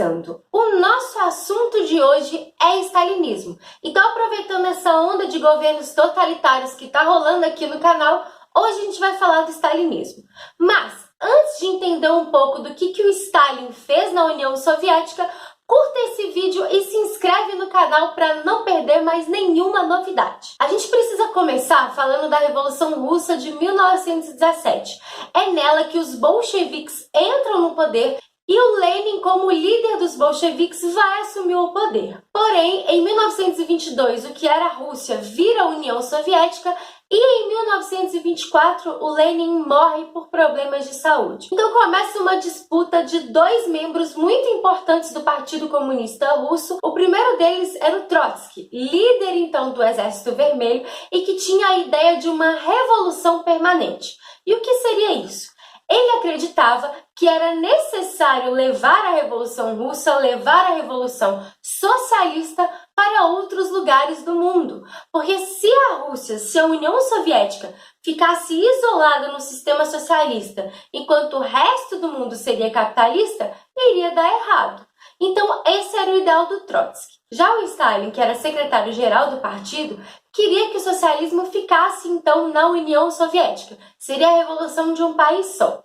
finalizando, o nosso assunto de hoje é stalinismo. Então, aproveitando essa onda de governos totalitários que está rolando aqui no canal, hoje a gente vai falar do stalinismo. Mas, antes de entender um pouco do que o Stalin fez na União Soviética, curta esse vídeo e se inscreve no canal para não perder mais nenhuma novidade. A gente precisa começar falando da Revolução Russa de 1917. É nela que os bolcheviques entram no poder e o Lenin, como líder dos bolcheviques, vai assumir o poder. Porém, em 1922, o que era a Rússia vira a União Soviética e em 1924 o Lenin morre por problemas de saúde. Então começa uma disputa de dois membros muito importantes do Partido Comunista Russo. O primeiro deles era o Trotsky, líder então do Exército Vermelho e que tinha a ideia de uma revolução permanente. E o que seria isso? Ele acreditava que era necessário levar a Revolução Russa, levar a Revolução Socialista para outros lugares do mundo. Porque se a Rússia, se a União Soviética ficasse isolada no sistema socialista, enquanto o resto do mundo seria capitalista, iria dar errado. Então, esse era o ideal do Trotsky. Já o Stalin, que era secretário-geral do partido, queria que o socialismo ficasse, então, na União Soviética. Seria a revolução de um país só.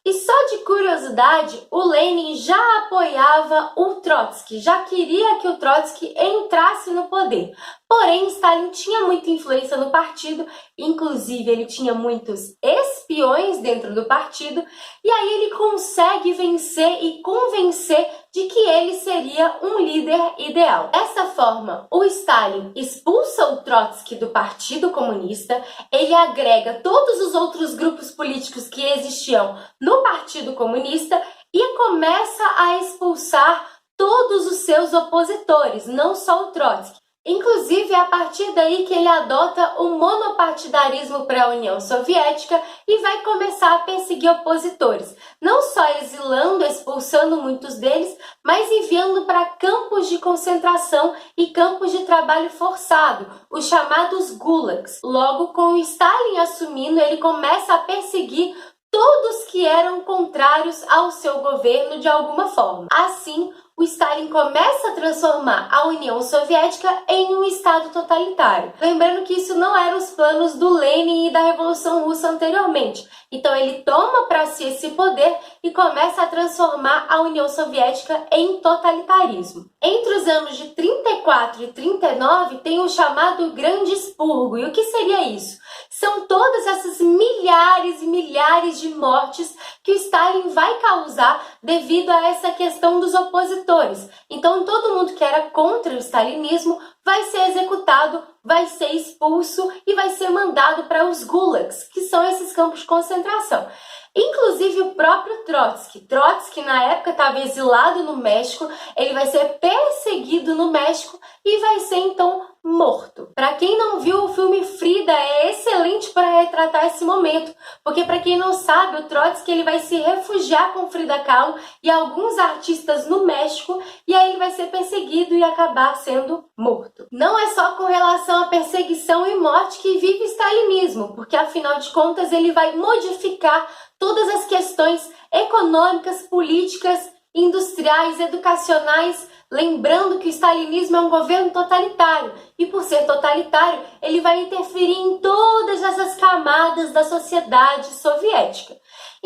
E só de curiosidade, o Lenin já apoiava o Trotsky, já queria que o Trotsky entrasse no poder. Porém, Stalin tinha muita influência no partido, inclusive ele tinha muitos espiões dentro do partido, e aí ele consegue vencer e convencer de que ele seria um líder ideal. Dessa forma, o Stalin expulsa o Trotsky do Partido Comunista, ele agrega todos os outros grupos políticos que existiam no Partido Comunista e começa a expulsar todos os seus opositores, não só o Trotsky. Inclusive, é a partir daí que ele adota o monopartidarismo para a União Soviética e vai começar a perseguir opositores, não só exilando, expulsando muitos deles, mas enviando para campos de concentração e campos de trabalho forçado, os chamados gulags. Logo, com o Stalin assumindo, ele começa a perseguir todos que eram contrários ao seu governo de alguma forma. Assim, o Stalin começa a transformar a União Soviética em um estado totalitário. Lembrando que isso não eram os planos do Lenin e da Revolução Russa anteriormente. Então ele toma para si esse poder e começa a transformar a União Soviética em totalitarismo. Entre os anos de 34 e 39 tem o chamado Grande Expurgo. E o que seria isso? São todas essas milhares e milhares de mortes que o Stalin vai causar devido a essa questão dos opositores. Então todo mundo que era contra o stalinismo vai ser executado, vai ser expulso e vai ser mandado para os gulags, que são esses campos de concentração. Inclusive o próprio Trotsky. Trotsky, na época, estava exilado no México, ele vai ser perseguido no México e vai ser, então, morto. Para quem não viu, o filme Frida é excelente para retratar esse momento, porque para quem não sabe, o Trotsky ele vai se refugiar com Frida Kahlo e alguns artistas no México, e aí ele vai ser perseguido e acabar sendo morto. Não é só com relação à perseguição e morte que vive o stalinismo, porque afinal de contas ele vai modificar todas as questões econômicas, políticas, industriais, educacionais, lembrando que o stalinismo é um governo totalitário e por ser totalitário ele vai interferir em todas essas camadas da sociedade soviética.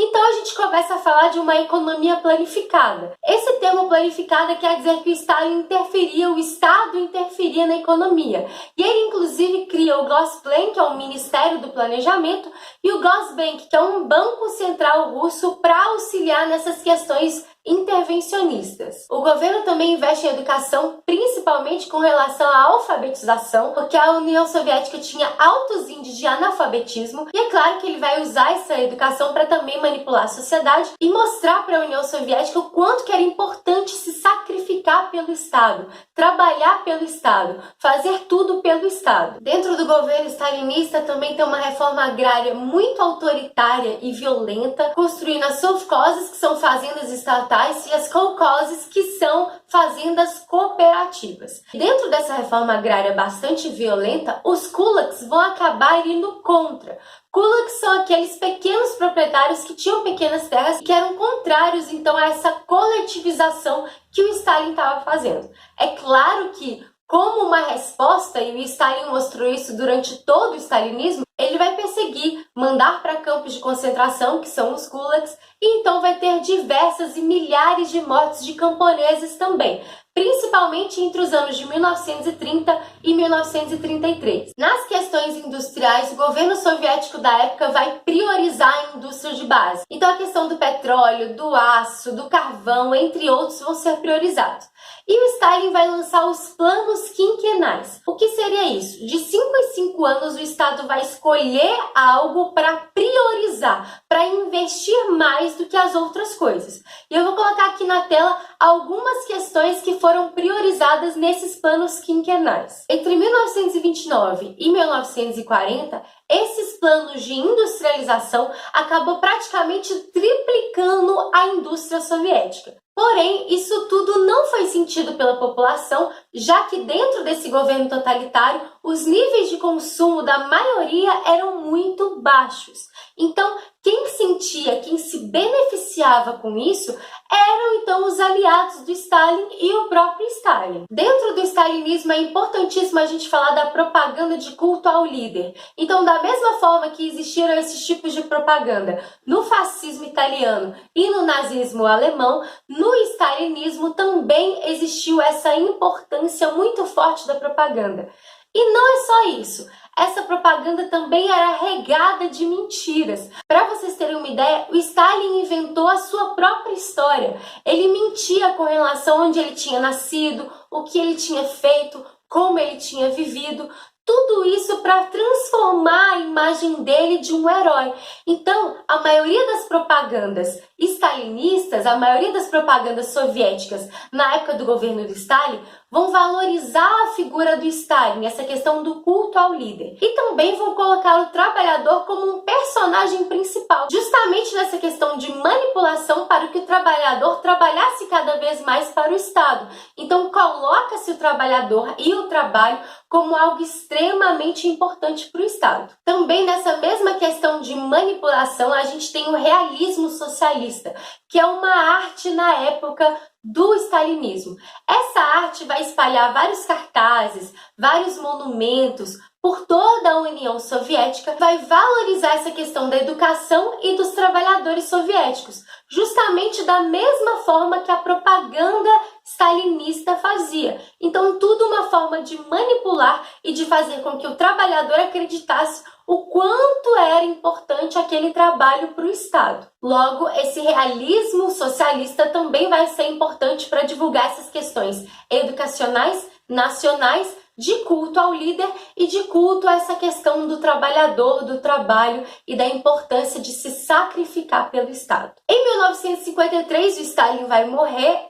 Então a gente começa a falar de uma economia planificada. Esse termo planificada quer dizer que o Stalin interferia, o Estado interferia na economia. E ele inclusive cria o Gosplan, que é o Ministério do Planejamento, e o Gosbank, que é um banco central russo para auxiliar nessas questões intervencionistas. O governo também investe em educação, principalmente com relação à alfabetização, porque a União Soviética tinha altos índices de analfabetismo, e é claro que ele vai usar essa educação para também manipular a sociedade e mostrar para a União Soviética o quanto que era importante se sacrificar pelo Estado, trabalhar pelo Estado, fazer tudo pelo Estado. Dentro do governo stalinista também tem uma reforma agrária muito autoritária e violenta, construindo as sovkhozes, que são fazendas estatais, e as kolkhozes, que são fazendas cooperativas. Dentro dessa reforma agrária bastante violenta, os kulaks vão acabar indo contra. Kulaks são aqueles pequenos proprietários proprietários que tinham pequenas terras e que eram contrários, então, a essa coletivização que o Stalin estava fazendo. É claro que, como uma resposta, e o Stalin mostrou isso durante todo o stalinismo, ele vai perseguir, mandar para campos de concentração, que são os gulags, e então vai ter diversas e milhares de mortes de camponeses também, principalmente entre os anos de 1930 e 1933. Nas questões industriais, o governo soviético da época vai priorizar a indústria de base. Então a questão do petróleo, do aço, do carvão, entre outros, vão ser priorizados. E o Stalin vai lançar os planos quinquenais. O que seria isso? De 5 em 5 anos, o Estado vai escolher algo para priorizar, para investir mais do que as outras coisas. E eu vou colocar aqui na tela algumas questões que foram priorizadas nesses planos quinquenais. Entre 1929 e 1940, esses planos de industrialização acabam praticamente triplicando a indústria soviética. Porém, isso tudo não foi sentido pela população, já que dentro desse governo totalitário, os níveis de consumo da maioria eram muito baixos. Então, quem sentia, quem se beneficiava com isso, eram então os aliados do Stalin e o próprio Stalin. Dentro do stalinismo é importantíssimo a gente falar da propaganda de culto ao líder. Então, da mesma forma que existiram esses tipos de propaganda no fascismo italiano e no nazismo alemão, no stalinismo também existiu essa importância muito forte da propaganda. E não é só isso. Essa propaganda também era regada de mentiras. Para vocês terem uma ideia, o Stalin inventou a sua própria história. Ele mentia com relação a onde ele tinha nascido, o que ele tinha feito, como ele tinha vivido. Tudo isso para transformar a imagem dele de um herói. Então, a maioria das propagandas stalinistas, a maioria das propagandas soviéticas na época do governo do Stalin, vão valorizar a figura do Stalin, essa questão do culto ao líder. E também vão colocar o trabalhador como um personagem principal, justamente nessa questão de manipulação para que o trabalhador trabalhasse cada vez mais para o Estado. Então, coloca-se o trabalhador e o trabalho como algo extremamente importante para o Estado. Também nessa mesma questão de manipulação, a gente tem o realismo socialista, que é uma arte na época do stalinismo. Essa arte vai espalhar vários cartazes, vários monumentos por toda a União Soviética, vai valorizar essa questão da educação e dos trabalhadores soviéticos, justamente da mesma forma que a propaganda stalinista fazia. Então, tudo uma forma de manipular e de fazer com que o trabalhador acreditasse o quanto era importante aquele trabalho para o Estado. Logo, esse realismo socialista também vai ser importante para divulgar essas questões educacionais, nacionais, de culto ao líder e de culto a essa questão do trabalhador, do trabalho e da importância de se sacrificar pelo Estado. Em 1953, o Stalin vai morrer.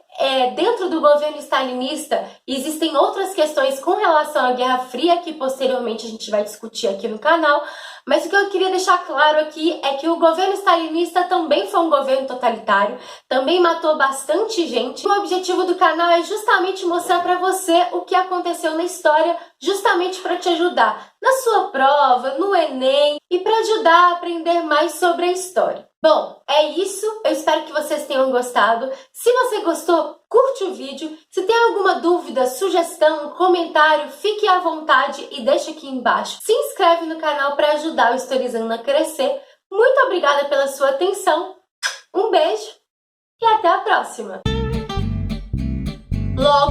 Dentro do governo stalinista existem outras questões com relação à Guerra Fria que posteriormente a gente vai discutir aqui no canal, mas o que eu queria deixar claro aqui é que o governo stalinista também foi um governo totalitário, também matou bastante gente. O objetivo do canal é justamente mostrar para você o que aconteceu na história, justamente para te ajudar na sua prova, no Enem e para ajudar a aprender mais sobre a história. Bom, é isso. Eu espero que vocês tenham gostado. Se você gostou, curte o vídeo. Se tem alguma dúvida, sugestão, comentário, fique à vontade e deixa aqui embaixo. Se inscreve no canal para ajudar o Historizando a crescer. Muito obrigada pela sua atenção. Um beijo e até a próxima! Logo